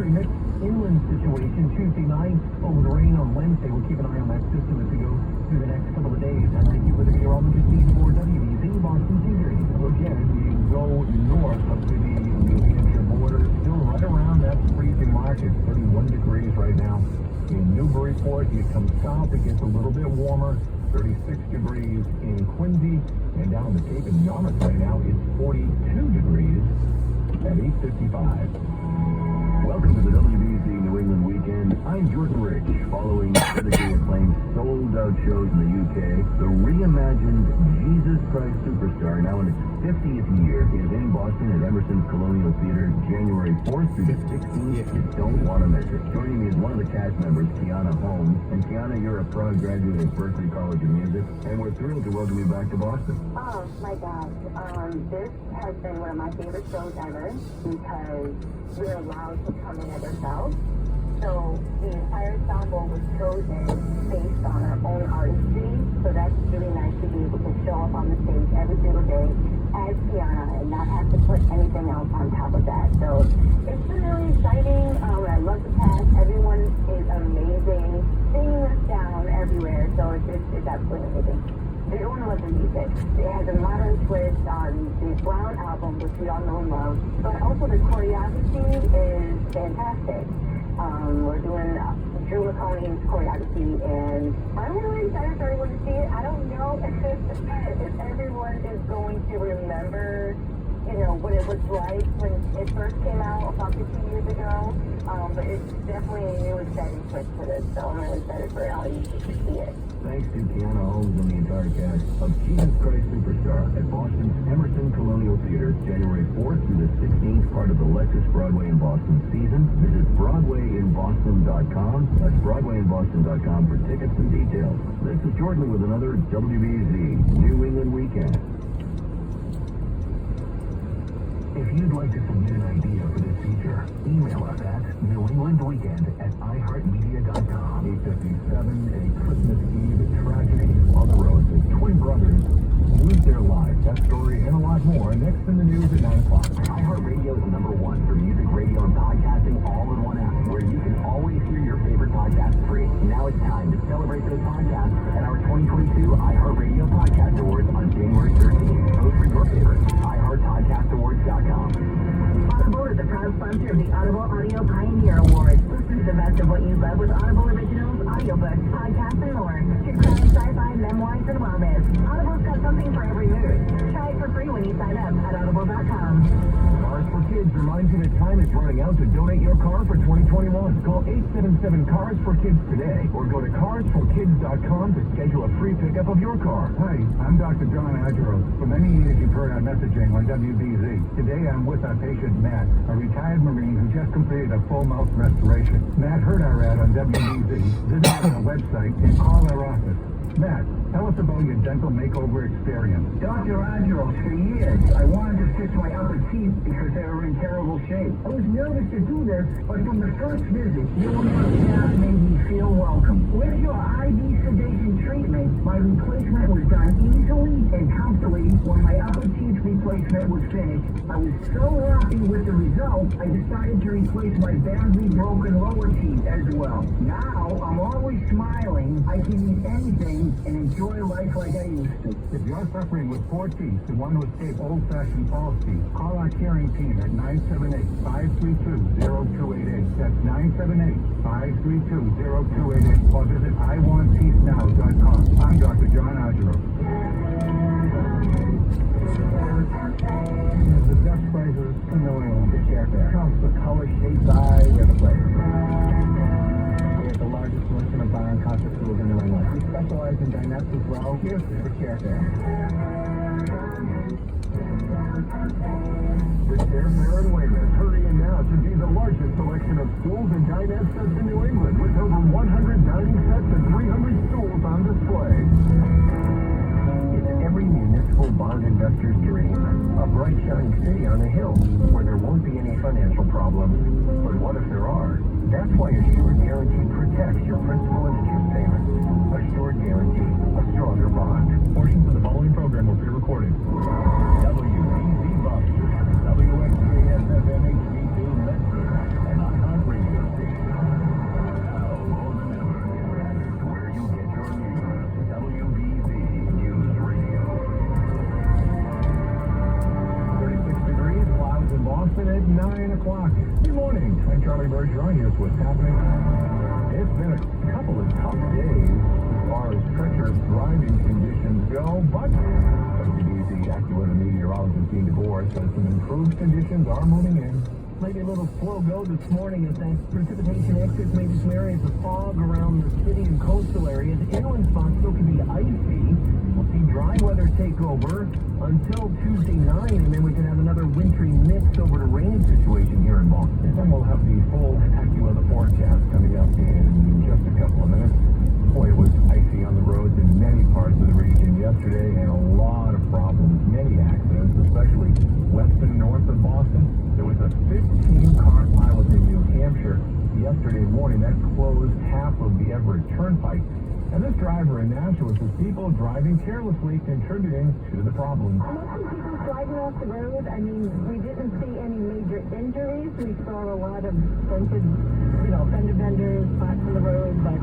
very mixed inland situation Tuesday night. Over the rain on Wednesday. We'll keep an eye on that system as we go through the next couple of days. And thank you for the meteorologist for WBZ Boston Series. Again, we go north up to the New Hampshire border. Still right around that freezing mark. It's 31 degrees right now. In Newburyport, you come south, it gets a little bit warmer. 36 degrees in Quincy. And down the Cape in Yarmouth right now, it's 42 degrees at 8:55. Welcome to the WBZ New England Weekend. I'm Jordan Rich. Following critically acclaimed sold-out shows in the UK, the reimagined Jesus Christ Superstar, now in its 50th year, is in Boston at Emerson's Colonial Theater, January 4th through the 16th. You don't want to miss it. Joining me is one of the cast members, Kiana Holmes. And Kiana, you're a proud graduate of Berklee College of Music, and we're thrilled to welcome you back to Boston. Oh my gosh, this has been one of my favorite shows ever because we're allowed to come in as ourselves. So the entire ensemble was chosen based on our own artistry. So that's really nice to be able to show up on the stage every single day as Kiana and not have to put anything else on top of that. So it's been really exciting. I love the cast. Everyone is amazing. Singing us down everywhere. So it's absolutely amazing. You're going to love the music. It has a modern twist on the Brown album, which we all know and love. But also the choreography is fantastic. We're doing Drew McConaughey's choreography, and I'm really excited for everyone to see it. I don't know if everyone is going to remember, what it was like when it first came out about 15 years ago. But it's definitely a new exciting twist to this, so I'm really excited for all you to see it. Thanks to Kiana Holmes and the entire cast of Jesus Christ Superstar at Boston's Emerson Colonial Theater, January 4th through the 16th, part of the Lexus Broadway in Boston season. Visit BroadwayInBoston.com. That's BroadwayInBoston.com for tickets and details. This is Jordan with another WBZ New England Weekend. If you'd like to submit an idea for this feature, email us at newenglandweekend@iheartmedia.com. 8:57, a Christmas Eve tragedy on the road. The twin brothers lose their lives. That story and a lot more next in the news at 9 o'clock. iHeartRadio is #1 for music, radio, and podcasting all in one app, where you can always hear your favorite podcast free. Now it's time to celebrate those podcasts at our 2022 iHeartRadio Podcast Awards on January 13th. Vote for your favorites. iHeartPodcastAwards.com. Audible is a proud sponsor of the Audible Audio Pioneer Awards. Listen to the best of what you love with Audible Originals, audiobooks, podcasts, and more. True crime, sci-fi, memoirs, and wellness. Audible's got something for every mood. Try it for free when you sign up at audible.com. Cars for Kids reminds you that time is running out to donate your car for 2021. Call 877-CARS-FOR-KIDS today or go to carsforkids.com to schedule a free pickup of your car. Hi, I'm Dr. John Adgeros. For many years you've heard our messaging on WBZ. Today I'm with our patient Matt, a retired Marine who just completed a full mouth restoration. Matt heard our ad on WBZ, visited our website, and called our office. Matt, tell us about your dental makeover experience. Dr. Adgeros, for years, I wanted to fix my upper teeth because they were in terrible shape. I was nervous to do this, but from the first visit, your staff made me feel welcome. With your IV sedation treatment, my replacement was done easily and comfortably. When my upper teeth replacement was finished, I was so happy with the result, I decided to replace my badly broken lower teeth as well. Now, I'm always smiling. I can eat anything and enjoy life like I used to. If you're suffering with poor teeth and want to escape old-fashioned false teeth, call our caring team at 978-532-0288. That's 978-532-0288. Or visit iwantteethnow.com. I'm Dr. John Adgeros. The best prices in New England. The Care Fair. Comes the color, shape, size, every place. We have the largest selection of bar and concert tools in New England. We specialize in dinettes as well. Here's the Care Fair. The Care Fair in Weymouth. Hurry in now to be the largest selection of stools and dinette sets in New England, with over 100 dining sets and 300 stools on display. It's every municipal bond investor's dream. A bright, shining city on a hill where there won't be any financial problems. But what if there are? That's why Assured Guarantee protects your principal and interest payments. Assured Guarantee, a stronger bond. Portions of the following program were pre-recorded. WBZ Boston, WXKS FM HD2 Medford, and iHeartRadio. o'clock. Good morning. I'm Charlie Bergeron. Here's what's happening. It's been a couple of tough days as far as treacherous driving conditions go, but WBZ AccuWeather meteorologist Dean DeBoer says some improved conditions are moving in. Maybe a little slow go this morning as that precipitation exits maybe some areas of fog around the city and coastal areas. Inland spots still can be icy. We'll see dry weather take over until Tuesday night, and then we can have another wintry mix over to rain situation here in Boston. And then we'll have the full AccuWeather forecast coming up in just a couple of minutes. Boy, it was icy on the roads in many parts of the region yesterday, and a lot of problems, many accidents, especially west and north of Boston. There was a 15-car pileup in New Hampshire yesterday morning that closed half of the Everett Turnpike. And this driver in Nashua says people driving carelessly contributing to the problem. Most of the people driving off the road, I mean, we didn't see any major injuries. We saw a lot of dented, fender benders, spots on the road, but,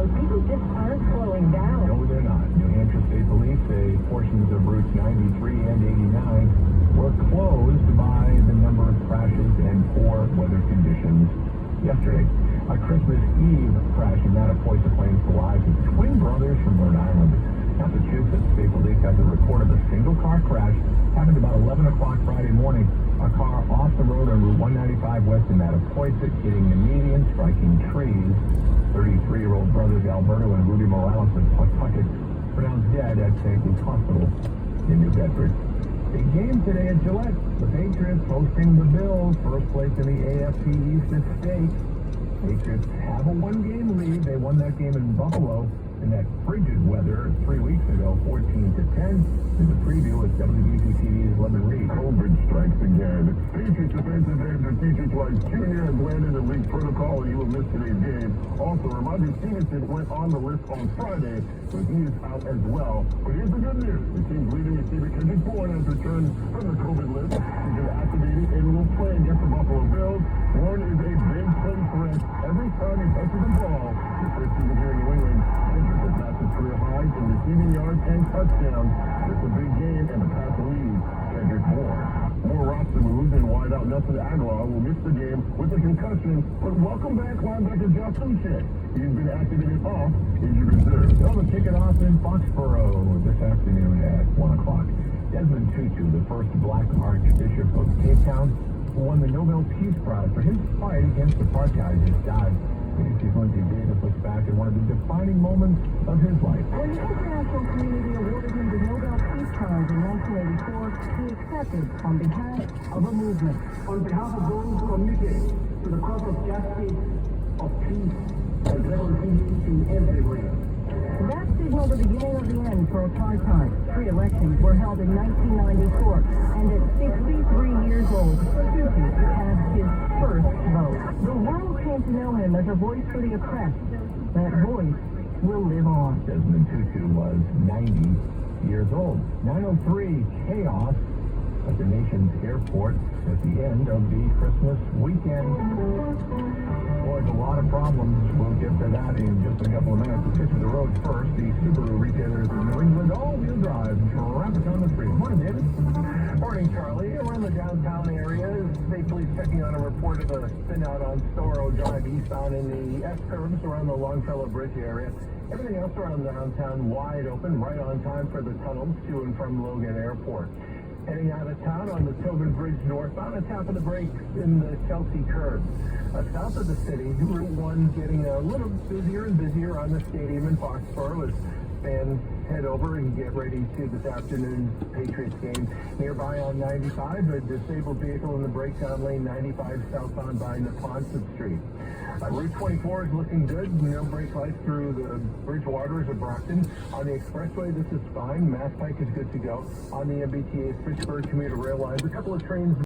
people just aren't slowing down. No, they're not. New Hampshire State Police say portions of routes 93 and 89 were closed by the number of crashes and poor weather conditions yesterday. A Christmas Eve crash in Mattapoisett claims the lives of twin brothers from Rhode Island. Massachusetts State Police has a report of a single-car crash happened about 11 o'clock Friday morning. A car off the road on Route 195 west in Mattapoisett hitting the median, striking trees. 33-year-old brothers Alberto and Rudy Morales of Pawtucket pronounced dead at St. Luke's Hospital in New Bedford. Big game today at Gillette. The Patriots hosting the Bills, first place in the AFC East at stake. Patriots have a one-game lead. They won that game in Buffalo in that frigid weather 3 weeks ago, 14-10. In the preview is WBC TV's Lemon Reed. COVID strikes again. Patriots defensive end Demetrius White Jr. has landed in league protocol and he will miss today's game. Also, Ramondre Stevenson went on the list on Friday, so he is out as well. But here's the good news. The team's leading receiver Kendrick Bourne has returned from the COVID list. He's been activated and will play against the Buffalo Bills. Bourne is a big play threat. Every time he touches the ball, the first season here in New England, Kendrick has matched career highs in receiving yards and touchdowns. It's a big game and the pass leads Kendrick Bourne. More roster moves and wideout Nelson Aguilar will miss the game with a concussion, but welcome back linebacker Josh Uche. He's been activated off injured reserve. They'll kick it off in Foxborough this afternoon at 1 o'clock. Desmond Tutu, the first black Archbishop of Cape Town, who won the Nobel Peace Prize for his fight against apartheid, has died. ABC's Lindsay Davis looks back at one of the defining moments of his life. When the international community awarded him the Nobel Peace Prize in 1984, he accepted on behalf of a movement. On behalf of those committed to the cause of justice, of peace, and reconciliation everywhere. That signaled the beginning of the end for apartheid. 3 elections were held in 1994, and at 63 years old, Tutu cast his first vote. The world came to know him as a voice for the oppressed. That voice will live on. Desmond Tutu was 90 years old. 9:03, chaos at the nation's airport at the end of the Christmas weekend. Boy, a lot of problems. We'll get to that in just a couple of minutes. Let's get to the roads first. The Subaru retailers in New England all-wheel drive traffic on the street. Morning, David. Morning, Charlie. Around the downtown area, State Police checking on a report of a spin-out on Storrow Drive eastbound in the S-curves around the Longfellow Bridge area. Everything else around downtown wide open, right on time for the tunnels to and from Logan Airport. Heading out of town on the Tobin Bridge northbound, a tap of the brakes in the Chelsea curve. South of the city, Route 1 getting a little busier and busier on the stadium in Foxborough as fans head over and get ready to this afternoon's Patriots game. Nearby on 95, a disabled vehicle in the breakdown lane 95 southbound by Neponset Street. Route 24 is looking good. No brake lights through the Bridgewaters of Brockton. On the expressway, this is fine. Mass Pike is good to go. On the MBTA Fitchburg commuter rail lines, a couple of trains